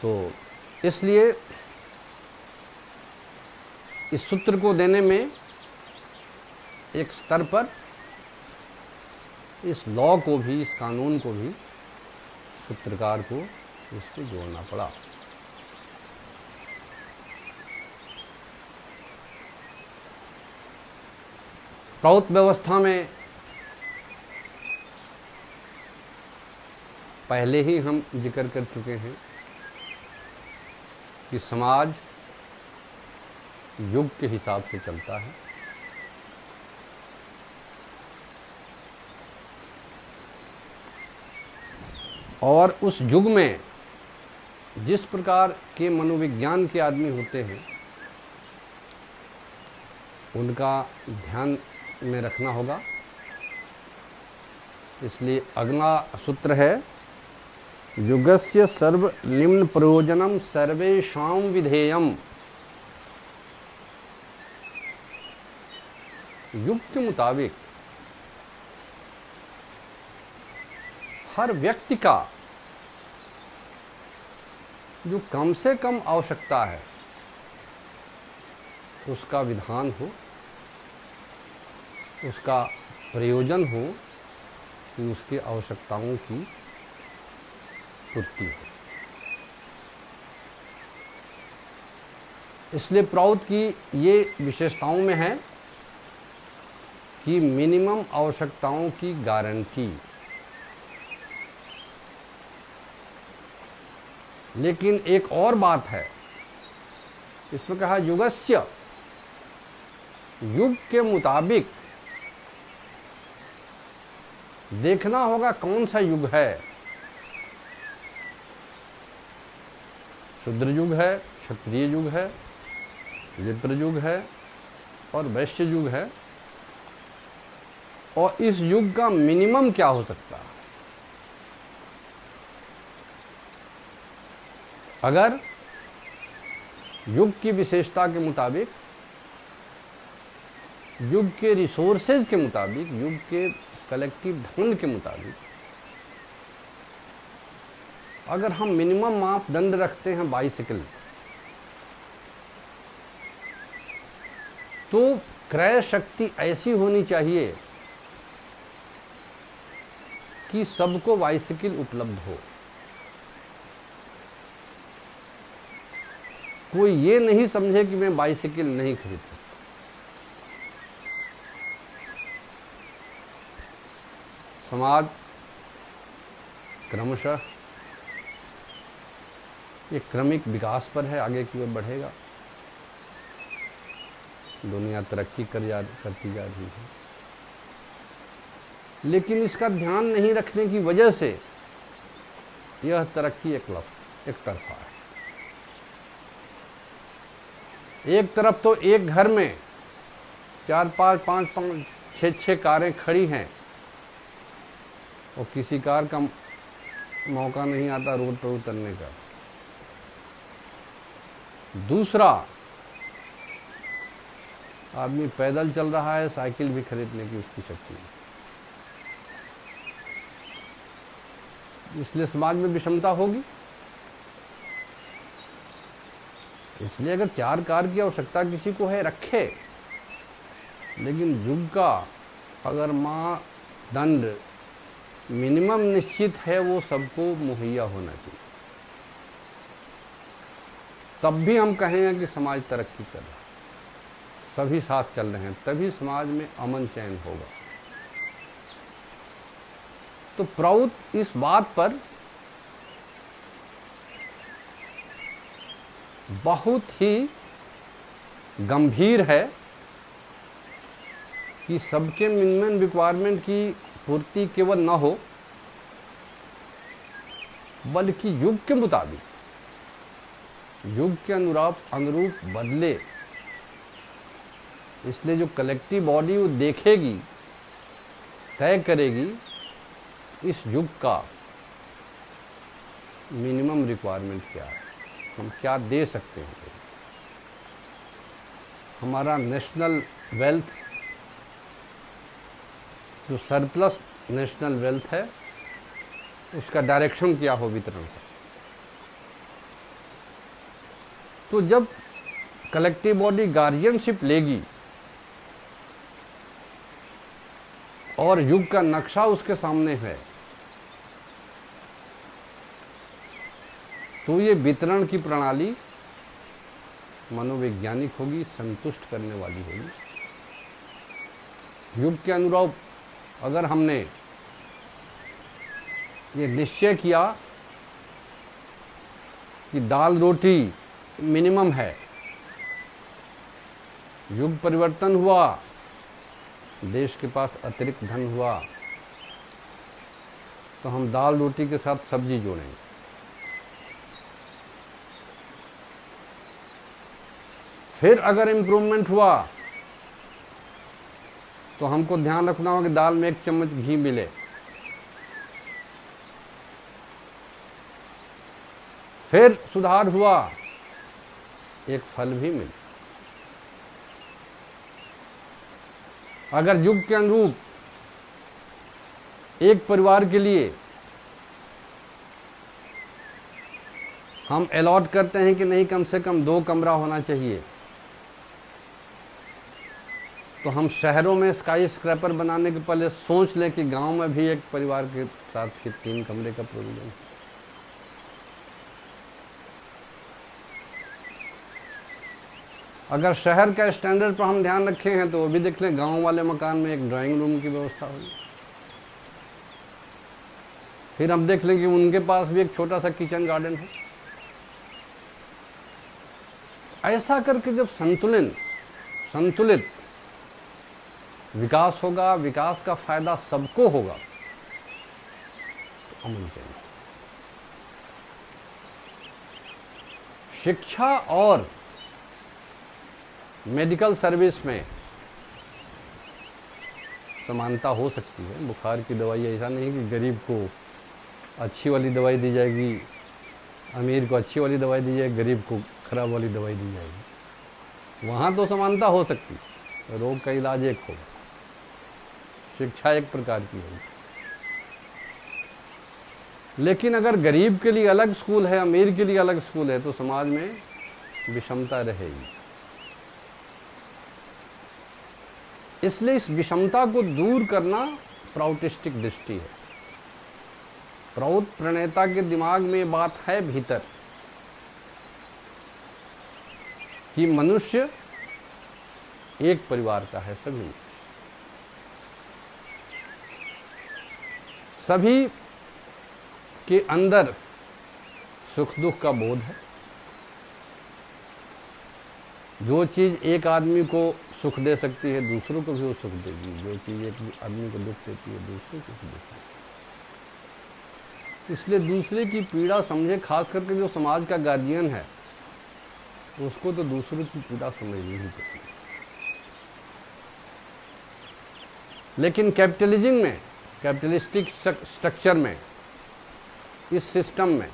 तो इसलिए इस सूत्र को देने में एक स्तर पर इस लॉ को भी, इस कानून को भी सूत्रकार को इससे जोड़ना पड़ा। प्रौत व्यवस्था में पहले ही हम जिक्र कर चुके हैं कि समाज युग के हिसाब से चलता है। और उस युग में जिस प्रकार के मनोविज्ञान के आदमी होते हैं उनका ध्यान में रखना होगा। इसलिए अगला सूत्र है युगस्य सर्व निम्न प्रयोजनम सर्वेषां विधेयम। युग के मुताबिक हर व्यक्ति का जो कम से कम आवश्यकता है उसका विधान हो, उसका प्रयोजन हो कि उसकी आवश्यकताओं की पूर्ति हो। इसलिए प्रौत की ये विशेषताओं में है कि मिनिमम आवश्यकताओं की गारंटी। लेकिन एक और बात है, इसमें कहा युगस्य, युग के मुताबिक देखना होगा कौन सा युग है। शूद्र युग है, क्षत्रिय युग है, विप्र युग है और वैश्य युग है। और इस युग का मिनिमम क्या हो सकता है। अगर युग की विशेषता के मुताबिक, युग के रिसोर्सेज के मुताबिक, युग के कलेक्टिव धन के मुताबिक अगर हम मिनिमम मापदंड रखते हैं बाइसिकल, तो क्रय शक्ति ऐसी होनी चाहिए कि सबको बाइसिकल उपलब्ध हो। कोई ये नहीं समझे कि मैं बाइसिकल नहीं खरीद सकता। समाज क्रमशः ये क्रमिक विकास पर है, आगे की ओर बढ़ेगा। दुनिया तरक्की करती जा रही है, लेकिन इसका ध्यान नहीं रखने की वजह से यह तरक्की एक तरफा है। एक तरफ तो एक घर में 4-5, 5-5, 6-6 कारें खड़ी हैं और किसी कार का मौका नहीं आता रोड पर उतरने का। दूसरा आदमी पैदल चल रहा है, साइकिल भी खरीदने की उसकी शक्ति है। इसलिए समाज में विषमता होगी। इसलिए अगर 4 कार की आवश्यकता किसी को है, रखे, लेकिन युग का अगर मानदंड मिनिमम निश्चित है, वो सबको मुहैया होना चाहिए। तब भी हम कहेंगे कि समाज तरक्की कर रहा है, सभी साथ चल रहे हैं, तभी समाज में अमन चैन होगा। तो प्रौत इस बात पर बहुत ही गंभीर है कि सबके मिनिमम रिक्वायरमेंट की पूर्ति केवल न हो, बल्कि युग के मुताबिक, युग के अनुरूप बदले। इसलिए जो कलेक्टिव बॉडी वो देखेगी, तय करेगी इस युग का मिनिमम रिक्वायरमेंट क्या है, हम क्या दे सकते हैं। हमारा नेशनल वेल्थ, जो सरप्लस नेशनल वेल्थ है, उसका डायरेक्शन क्या हो वितरण का। तो जब कलेक्टिव बॉडी गार्जियनशिप लेगी और युग का नक्शा उसके सामने है, तो ये वितरण की प्रणाली मनोवैज्ञानिक होगी, संतुष्ट करने वाली होगी। युग के अनुरूप अगर हमने ये निश्चय किया कि दाल रोटी मिनिमम है, युग परिवर्तन हुआ, देश के पास अतिरिक्त धन हुआ, तो हम दाल रोटी के साथ सब्जी जोड़ेंगे। फिर अगर इम्प्रूवमेंट हुआ तो हमको ध्यान रखना होगा कि दाल में 1 चम्मच घी मिले। फिर सुधार हुआ, एक फल भी मिले। अगर युग के अनुरूप एक परिवार के लिए हम अलॉट करते हैं कि नहीं कम से कम 2 कमरा होना चाहिए, तो हम शहरों में स्काई स्क्रैपर बनाने के पहले सोच लें कि गांव में भी एक परिवार के साथ के 3 कमरे का प्रोविजन है। अगर शहर का स्टैंडर्ड पर हम ध्यान रखे हैं तो वो भी देख लें, गांव वाले मकान में एक ड्राइंग रूम की व्यवस्था होगी। फिर हम देख लें कि उनके पास भी एक छोटा सा किचन गार्डन है। ऐसा करके जब संतुलित विकास होगा, विकास का फायदा सबको होगा, तो अमन चाहिए। शिक्षा और मेडिकल सर्विस में समानता हो सकती है। बुखार की दवाई ऐसा नहीं कि गरीब को अच्छी वाली दवाई दी जाएगी, अमीर को अच्छी वाली दवाई दी जाएगी, गरीब को खराब वाली दवाई दी जाएगी। वहाँ तो समानता हो सकती है, रोग का इलाज एक होगा, शिक्षा एक प्रकार की होगी। लेकिन अगर गरीब के लिए अलग स्कूल है, अमीर के लिए अलग स्कूल है, तो समाज में विषमता रहेगी। इसलिए इस विषमता को दूर करना प्राउटिस्टिक दृष्टि है। प्राउत प्रणेता के दिमाग में ये बात है भीतर कि मनुष्य एक परिवार का है, सभी के अंदर सुख दुख का बोध है। जो चीज एक आदमी को सुख दे सकती है, दूसरों को भी वो सुख देगी। जो चीज एक आदमी को दुख देती है, दूसरों को भी दुख देती है। इसलिए दूसरे की पीड़ा समझे, खास करके जो समाज का गार्जियन है, उसको तो दूसरों की पीड़ा समझनी ही चाहिए। लेकिन कैपिटलिज्म में, कैपिटलिस्टिक स्ट्रक्चर में, इस सिस्टम में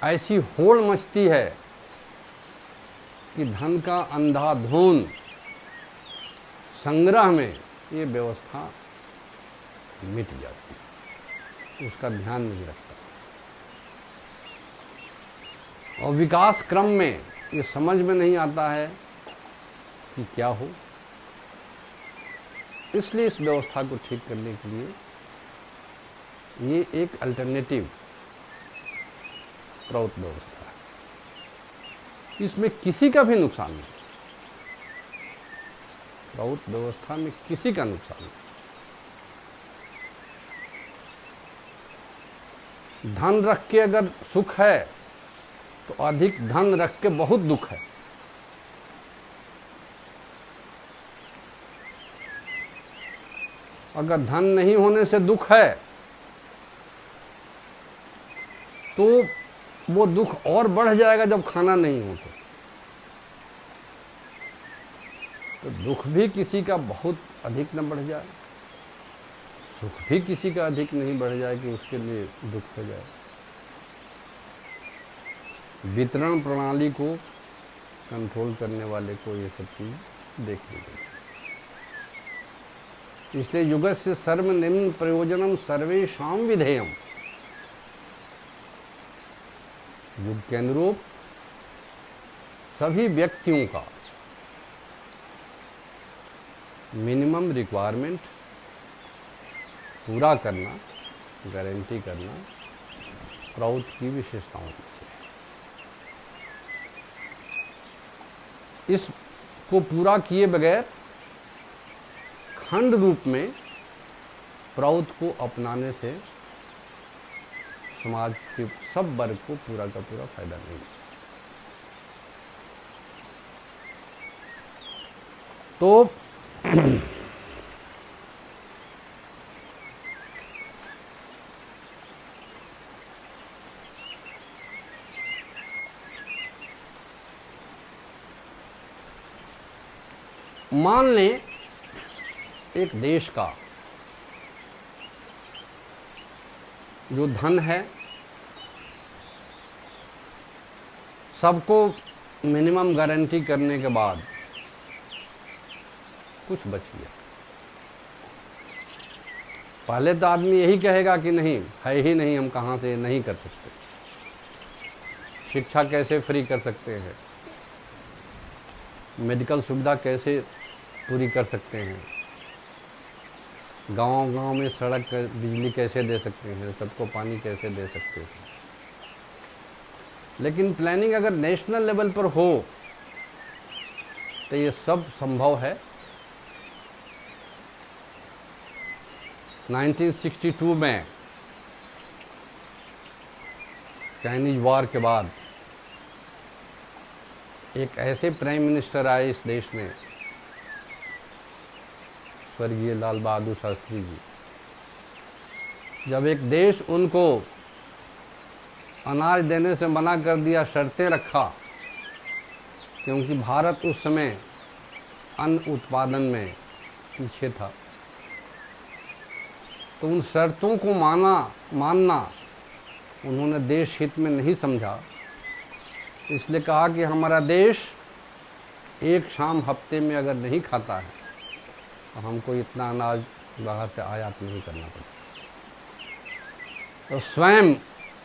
ऐसी होड़ मचती है कि धन का अंधाधुंध संग्रह में ये व्यवस्था मिट जाती है, उसका ध्यान नहीं रखता। और विकास क्रम में ये समझ में नहीं आता है कि क्या हो। इसलिए इस व्यवस्था को ठीक करने के लिए ये एक अल्टरनेटिव प्राउत व्यवस्था है। इसमें किसी का भी नुकसान नहीं, प्राउत व्यवस्था में किसी का नुकसान नहीं। धन रख के अगर सुख है तो अधिक धन रख के बहुत दुख है। अगर धन नहीं होने से दुख है तो वो दुख और बढ़ जाएगा जब खाना नहीं हो तो दुख भी किसी का बहुत अधिक न बढ़ जाए, सुख भी किसी का अधिक नहीं बढ़ जाए कि उसके लिए दुख हो जाए। वितरण प्रणाली को कंट्रोल करने वाले को ये सब चीज देखनी चाहिए। इसलिए युगस्य सर्व निम्न प्रयोजनम सर्वेषां विधेयम। युग के अनुरूप सभी व्यक्तियों का मिनिमम रिक्वायरमेंट पूरा करना, गारंटी करना प्रौद्ध की विशेषताओं में से। इसको पूरा किए बगैर खंड रूप में प्रौद्ध को अपनाने से समाज के सब वर्ग को पूरा का पूरा फायदा नहीं है। तो मान लें एक देश का जो धन है सबको मिनिमम गारंटी करने के बाद कुछ बच गया। पहले तो आदमी यही कहेगा कि नहीं है ही नहीं, हम कहाँ से नहीं कर सकते, शिक्षा कैसे फ्री कर सकते हैं, मेडिकल सुविधा कैसे पूरी कर सकते हैं, गांव-गांव में सड़क बिजली कैसे दे सकते हैं, सबको पानी कैसे दे सकते हैं। लेकिन प्लानिंग अगर नेशनल लेवल पर हो तो ये सब संभव है। 1962 में चाइनीज वॉर के बाद एक ऐसे प्राइम मिनिस्टर आए इस देश में, स्वर्गीय लाल बहादुर शास्त्री जी। जब एक देश उनको अनाज देने से मना कर दिया, शर्तें रखा, क्योंकि भारत उस समय अन्न उत्पादन में पीछे था, तो उन शर्तों को मानना उन्होंने देश हित में नहीं समझा। इसलिए कहा कि हमारा देश एक शाम हफ्ते में अगर नहीं खाता है तो हमको इतना अनाज बाहर से आयात नहीं करना पड़ता। तो स्वयं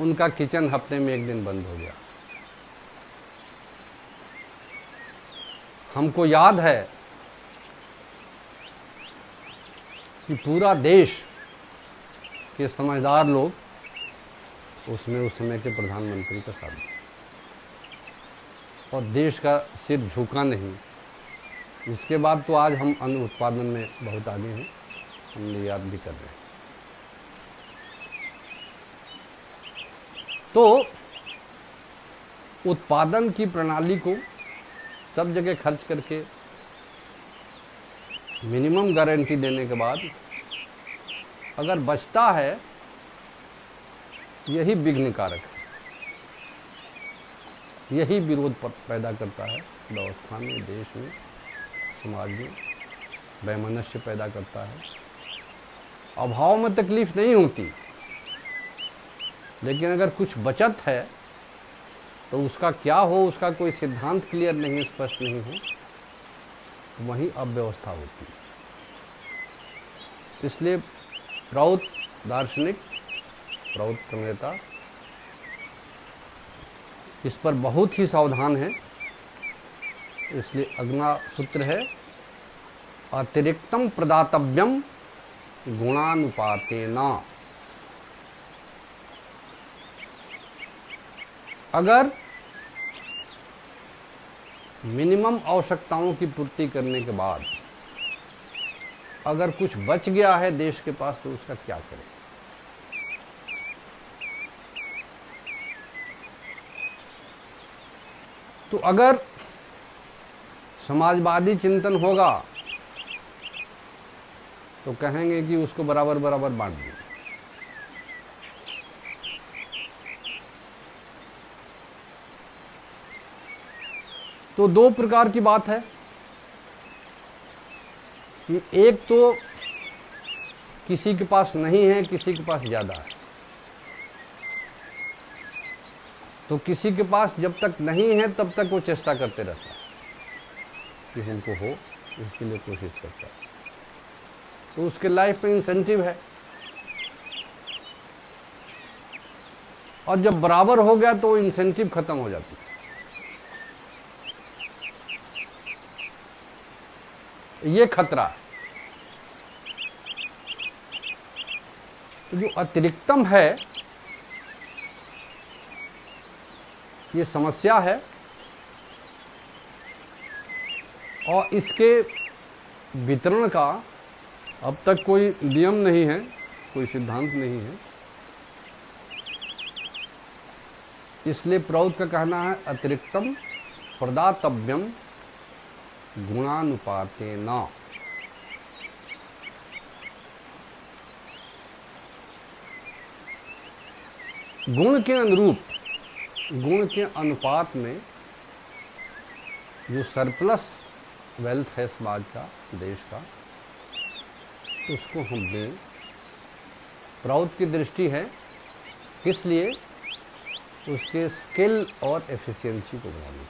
उनका किचन हफ्ते में एक दिन बंद हो गया। हमको याद है कि पूरा देश के समझदार लोग उसमें उस समय के प्रधानमंत्री का साथ दिया और देश का सिर झुका नहीं। इसके बाद तो आज हम अन्न उत्पादन में बहुत आगे हैं, हम निर्यात भी कर रहे हैं। तो उत्पादन की प्रणाली को सब जगह खर्च करके मिनिमम गारंटी देने के बाद अगर बचता है, यही विघ्न कारक है, यही विरोध पैदा करता है व्यवस्था में, देश में, समाज में, वैमनस्य पैदा करता है। अभाव में तकलीफ नहीं होती, लेकिन अगर कुछ बचत है तो उसका क्या हो, उसका कोई सिद्धांत क्लियर नहीं, स्पष्ट नहीं हो, तो वहीं अव्यवस्था होती है। इसलिए प्रौद्ध दार्शनिक, प्रौद्ध प्रणेता इस पर बहुत ही सावधान है। इसलिए अगला सूत्र है अतिरिक्तम प्रदातव्यम गुणानुपातेन। अगर मिनिमम आवश्यकताओं की पूर्ति करने के बाद अगर कुछ बच गया है देश के पास, तो उसका क्या करें? तो अगर समाजवादी चिंतन होगा तो कहेंगे कि उसको बराबर बराबर बांट दिए। तो दो प्रकार की बात है कि एक तो किसी के पास नहीं है, किसी के पास ज़्यादा है। तो किसी के पास जब तक नहीं है तब तक वो चेष्टा करते रहता है कि हमको हो, इसके लिए कोशिश करता है। तो उसके लाइफ में इंसेंटिव है। और जब बराबर हो गया तो इंसेंटिव खत्म हो जाती है। ये खतरा है। तो जो अतिरिक्तम है ये समस्या है, और इसके वितरण का अब तक कोई नियम नहीं है, कोई सिद्धांत नहीं है। इसलिए प्रौद का कहना है अतिरिक्तम प्रदातव्यम गुणानुपातेन। गुण के अनुरूप, गुण के अनुपात में जो सरप्लस वेल्थ है समाज का, देश का, उसको हम दें। प्रौद की दृष्टि है किस लिए? उसके स्किल और एफिशिएंसी को बढ़ाने।